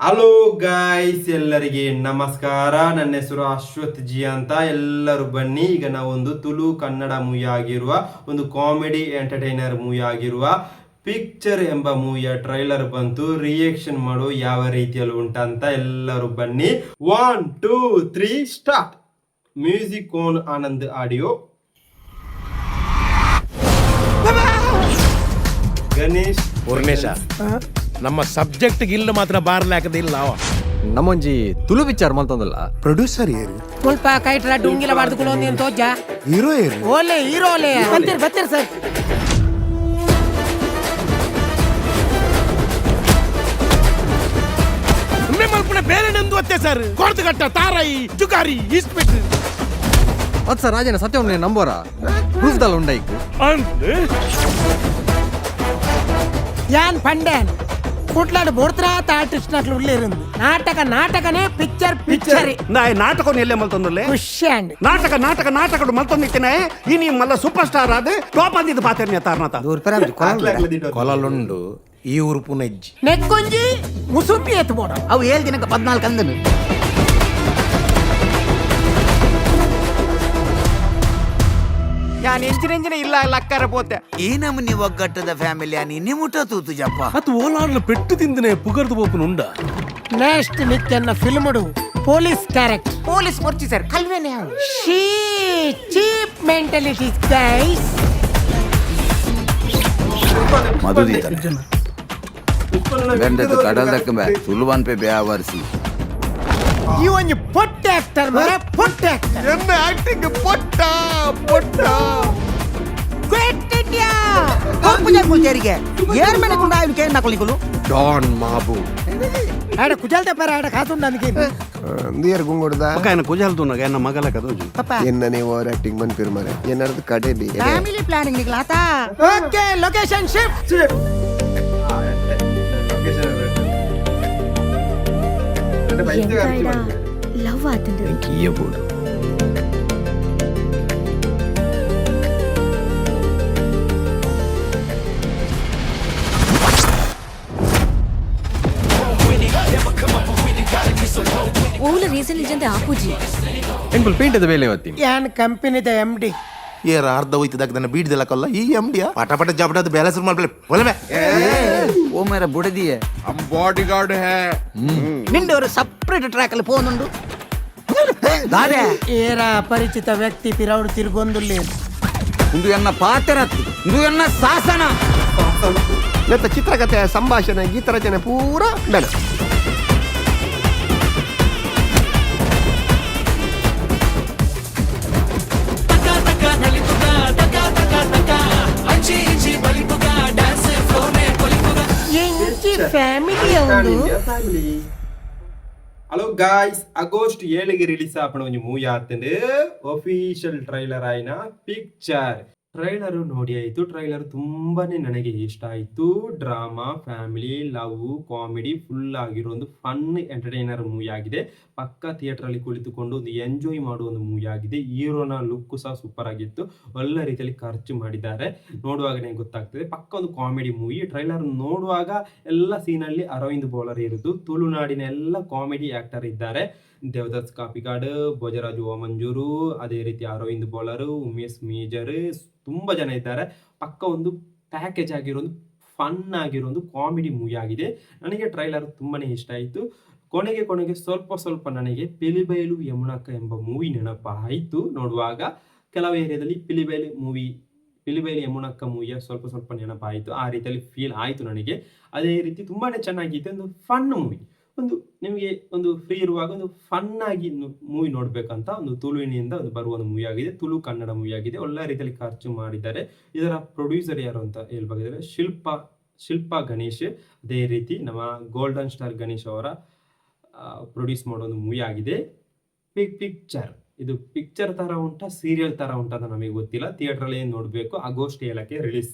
Hello guys, ಎಲ್ಲರಿಗೆ ನಮಸ್ಕಾರ. ನನ್ನ ಹೆಸರು ಅಶ್ವಥ್ ಜಿ ಅಂತ. ಎಲ್ಲರೂ ಬನ್ನಿ. ಈಗ ನಾವೊಂದು ತುಳು ಕನ್ನಡ ಮೂವಿ ಆಗಿರುವ ಒಂದು ಕಾಮಿಡಿ ಎಂಟರ್ಟೈನರ್ ಮೂವಿ ಆಗಿರುವ ಪಿಕ್ಚರ್ ಎಂಬ ಮೂವಿಯ ಟ್ರೈಲರ್ ಬಂತು. ರಿಯಾಕ್ಷನ್ ಮಾಡು ಯಾವ ರೀತಿಯಲ್ಲಿ ಉಂಟಂತ. ಎಲ್ಲರೂ ಬನ್ನಿ. 1 2 3 start. Music on Anand Audio. Ganesh Purnesh ನಮ್ಮ ಸಬ್ಜೆಕ್ಟ್ ಗಿಲ್ಲ ಮಾತ್ರ ಬಾರ್ಲಾಕದಿಲ್ಲ ಅವ ನಮ್ಮೊಂಜಿ ತುಳು ಪಿಕ್ಚರ್ ಮಲ್ತೊಂದಲ್ಲ ಪ್ರೊಡ್ಯೂಸರ್ ಏರು ಸ್ವಲ್ಪ ಕೈಟ್ರ ಡುಂಗಿಲ ಮಾಡ್ದುಕೊಳ್ಳೋದು ಅಂತ ತೋಜ ಹೀರೋ ಏರು ಓಲೆ ಹೀರೋ ಓಲೆ ಬರ್ತೀರಿ ಸರ್. ಮಲ್ಪನೆ ಬೇರೆ ನಂದು ಅತ್ತೆ ಸರ್. ಕೊಡ್ತಗಟ್ಟ ತಾರಾಯಿ ಜುಗಾರಿ ಇಸ್ಪೆಟ್ ಅದು ಸರ್ ರಾಜನ ಸತ್ಯ ನಂಬೋರ ಪ್ರೂಫ್ದಲ್ಲ ಉಂಡೈಕು ಅಂದ್ರೆ ಯಾನ್ ಪಂಡೇನ್ ಕೂಟ್ಲಾಡು ಬೋಡ್ತ್ರಾತ ಆರ್ಟಿಸ್ಟ್ ನట్లు ಉಳ್ಳೇರಿಂದು ನಾಟಕನೇ ಪಿಕ್ಚರ್ ನಾಟಕ ಎಲ್ಲೇ ಮಲ್ತೊಂದಲ್ಲೇ ಖುಷಿ ಅಂಡ್ ನಾಟಕ ಮಲ್ತೊಂದಿತ್ತೇನೆ ಈ ನೀವು ಮಲ್ಲ ಸೂಪರ್ ಸ್ಟಾರ್ ಆದ ಟಾಪ್ ಅಂದಿದ್ದು ಪಾತೇರ್ನ ತಾರ್ನಾಥ ಕೊಲಲುಂಡು ಈ ಊರು ಪುನಜ್ಜಿ ನೆಕ್ಕೊಂಜಿ ಮುಸುಪಿ ಎತ್ಬೋಡ ಅವು 7 ದಿನಕ್ಕೆ 14 ಅಂದನು. ಯಾನ್ ಎಂಚಿನ ಇಲ್ಲ ಲಕ್ಕರ ಪೋತೆ ಈ ನಮೂನಿ ಒಗ್ಗಟ್ಟದ ಫ್ಯಾಮಿಲಿ అని నిముట తూతు జప్ప ಅದು ಓಲಾಡ್ಲ ಪೆಟ್ಟು ತಿಂದನೆ ಪುಗರ್ದು ಬೋಪನ ಉಂಡ ನೆಕ್ಸ್ಟ್ ನಿತ್ಯನ್ನ ಫಿಲ್ಮಡು ಪೊಲೀಸ್ ಕ್ಯಾರೆಕ್ಟರ್ పోలీస్ మొర్చి సార్ కల్వేనే ಶೀ ಚೀಪ್ ಮೆಂಟಾಲಿಟೀಸ್ ಗೈಸ್. ಮಧುದೀತನ ಗಂಡದ ಕಡಲ್ ದಕ್ಕಂಬ ಸುಲುವನ್ ಪೆ ಬ್ಯಾವರ್ಸಿ ಈ ಒಂದು ಪೊಟ್ಟ ಆಕ್ಟರ್ ಮರ ಪೊಟ್ಟ ಆಕ್ಟರ್ ಎನ್ನ ಆಕ್ಟಿಂಗ್ ಪೊಟ್ಟ ಗ್ರೇಟ್ ಇಂಡಿಯಾ ಹೋಗ್ಪುಜ ಕುಲ್ಜರಿಗೆ ಏರ್ ಮನೆ ಕುಂಡ ಇವಕ್ಕೆ ನಕಲಿಕುಲು ಡಾನ್ ಮಾಬು ಆಡ ಕುಜಲ್ತೆ ಪರ ಆಡ ಕಾತುಂಡ ನನಗೆ ನೀರ್ ಗುಂಗುಡ್ದ ಪಕ್ಕ ಕುಜಲ್ ತುನಗ ಎನ್ನ ಮಗಲ ಕದೋಜು ಪಪ್ಪ ಎನ್ನನೆ ಓವರ್ ಆಕ್ಟಿಂಗ್ ಬಂದ್ಪಿರ್ ಮರೆ ಏನರ್ದು ಕಡೆಲಿ ಫ್ಯಾಮಿಲಿ ಪ್ಲಾನಿಂಗ್ ನಿಗ್ಲಾತ ಓಕೆ ಲೊಕೇಶನ್ ಶಿಫ್ಟ್. ಲವ್ ಆತಂದು ಕಿಯಬೋಡು ಓಲ ರೀಸನ್ ಇಜಂತೆ ಆಪುಜಿ ಎಂಕುಲ್ ಪೇಂಟದ ಬೇಲೆ ಹೊತ್ತೀನಿ ಯಾನ್ ಕಂಪನಿದ MD ಏರ ಅರ್ಧ ಹೋಯ್ತದಾಗ ನನ್ನ ಬೀಡ್ದೆಲ್ಲ ಕಲ್ಲ ಈ ಎಂಡಿಯ ಪಟ ಜಬಡದ ಬ್ಯಾಲೆನ್ಸ್ ಮಾಡ್ಬಲೆ ಒಲಮೆ ಓ ಮೇರ ಬುಡದಿಯೇ ಬಾಡಿ ಗಾರ್ಡ್ ಹೇ ನಿಂಡೆ ಒಂದು ಸಪ್ರೇಟ್ ಟ್ರ್ಯಾಕ್ ಅಲ್ಲಿ ಫೋನ್ ದಾರೆ ಏರ ಅಪರಿಚಿತ ವ್ಯಕ್ತಿ ಪಿರೌಡು ತಿರುಗೊಂದುಲ್ಲಿ ಇದು ಎನ್ನ ಪಾತೆರತ್ತು ಇದು ಎನ್ನ ಶಾಸನ ನೆತ್ತ ಚಿತ್ರಕಥೆ ಸಂಭಾಷಣೆ ಗೀತರಚನೆ ಪೂರ ಬೇಡ ಎಂಚಿ ಫ್ಯಾಮಿಲಿ ಅವರು ಹಲೋ ಗಾಯ್ಸ್, ಆಗಸ್ಟ್ 7ಗೆ ರಿಲೀಸ್ ಆಪಣ ಒಂದು ಮೂವಿ ಆತಂದು ಒಫಿಷಿಯಲ್ ಟ್ರೈಲರ್ ಆಯ್ನ ಪಿಕ್ಚರ್. ಟ್ರೈಲರ್ ನೋಡಿ ಆಯ್ತು. ಟ್ರೈಲರ್ ತುಂಬಾನೇ ನನಗೆ ಇಷ್ಟ ಆಯ್ತು. Drama, family, love, comedy full ಆಗಿರೋ ಒಂದು ಫನ್ ಎಂಟರ್ಟೈನರ್ ಮೂವಿ ಆಗಿದೆ. ಪಕ್ಕ ಥಿಯೇಟರ್ ಅಲ್ಲಿ ಕುಳಿತುಕೊಂಡು ಒಂದು ಎಂಜಾಯ್ ಮಾಡುವ ಒಂದು ಮೂವಿ ಆಗಿದೆ. ಹೀರೋನ ಲುಕ್ ಸಹ ಸೂಪರ್ ಆಗಿತ್ತು. ಒಳ್ಳೆ ರೀತಿಯಲ್ಲಿ ಖರ್ಚು ಮಾಡಿದ್ದಾರೆ. ನೋಡುವಾಗನೇ ಗೊತ್ತಾಗ್ತದೆ ಪಕ್ಕ ಒಂದು ಕಾಮಿಡಿ ಮೂವಿ. ಟ್ರೈಲರ್ ನೋಡುವಾಗ ಎಲ್ಲ ಸೀನಲ್ಲಿ ಅರವಿಂದ್ ಬೋಲರ್ ಇರುವುದು. ತುಳುನಾಡಿನ ಎಲ್ಲ ಕಾಮಿಡಿ ಆಕ್ಟರ್ ಇದ್ದಾರೆ. ದೇವದಾಸ್ ಕಾಪಿಕಾಡ್, ಭೋಜರಾಜು ಓಮಂಜೂರು, ಅದೇ ರೀತಿ ಅರವಿಂದ್ ಬೋಲರ್, ಉಮೇಶ್ ಮೇಜರ್, ತುಂಬಾ ಜನ ಇದ್ದಾರೆ. ಪಕ್ಕ ಒಂದು ಪ್ಯಾಕೇಜ್ ಆಗಿರೋ ಒಂದು ಫನ್ ಆಗಿರೋ ಒಂದು ಕಾಮಿಡಿ ಮೂವಿ ಆಗಿದೆ. ನನಗೆ ಟ್ರೈಲರ್ ತುಂಬಾನೇ ಇಷ್ಟ ಆಯಿತು. ಕೊನೆಗೆ ಸ್ವಲ್ಪ ನನಗೆ ಪಿಲಿಬೈಲು ಯಮುನಕ್ಕ ಎಂಬ ಮೂವಿ ನೆನಪಾಯಿತು. ನೋಡುವಾಗ ಕೆಲವು ಏರಿಯಾದಲ್ಲಿ ಪಿಲಿಬೈಲು ಯಮುನಕ್ಕ ಮೂವಿಯ ಸ್ವಲ್ಪ ನೆನಪಾಯಿತು. ಆ ರೀತಿಯಲ್ಲಿ ಫೀಲ್ ಆಯಿತು ನನಗೆ. ಅದೇ ರೀತಿ ತುಂಬಾನೇ ಚೆನ್ನಾಗಿದೆ. ಒಂದು ಫನ್ ಮೂವಿ, ಒಂದು ನಿಮಗೆ ಒಂದು ಫ್ರೀ ಇರುವಾಗ ಒಂದು ಫನ್ ಆಗಿ ಮೂವಿ ನೋಡ್ಬೇಕಂತ ಒಂದು ತುಳುವಿನಿಂದ ಒಂದು ಬರುವ ಒಂದು ಮೂವಿ ಆಗಿದೆ. ತುಳು ಕನ್ನಡ ಮೂವಿ ಆಗಿದೆ. ಒಳ್ಳೆ ರೀತಿಯಲ್ಲಿ ಖರ್ಚು ಮಾಡಿದ್ದಾರೆ. ಇದರ ಪ್ರೊಡ್ಯೂಸರ್ ಯಾರು ಅಂತ ಹೇಳ್ಬೇಕಾದ್ರೆ ಶಿಲ್ಪಾ ಗಣೇಶ್. ಅದೇ ರೀತಿ ನಮ್ಮ ಗೋಲ್ಡನ್ ಸ್ಟಾರ್ ಗಣೇಶ್ ಅವರ ಪ್ರೊಡ್ಯೂಸ್ ಮಾಡೋ ಒಂದು ಮೂವಿ ಆಗಿದೆ ಪಿಕ್ಚರ್. ಇದು ಪಿಕ್ಚರ್ ತರ ಉಂಟಾ ಸೀರಿಯಲ್ ತರ ಉಂಟಾ ಅಂತ ನಮಗೆ ಗೊತ್ತಿಲ್ಲ. ಥಿಯೇಟರ್ ಅಲ್ಲಿ ನೋಡ್ಬೇಕು. ಆಗಸ್ಟ್ 7ಕ್ಕೆ ರಿಲೀಸ್.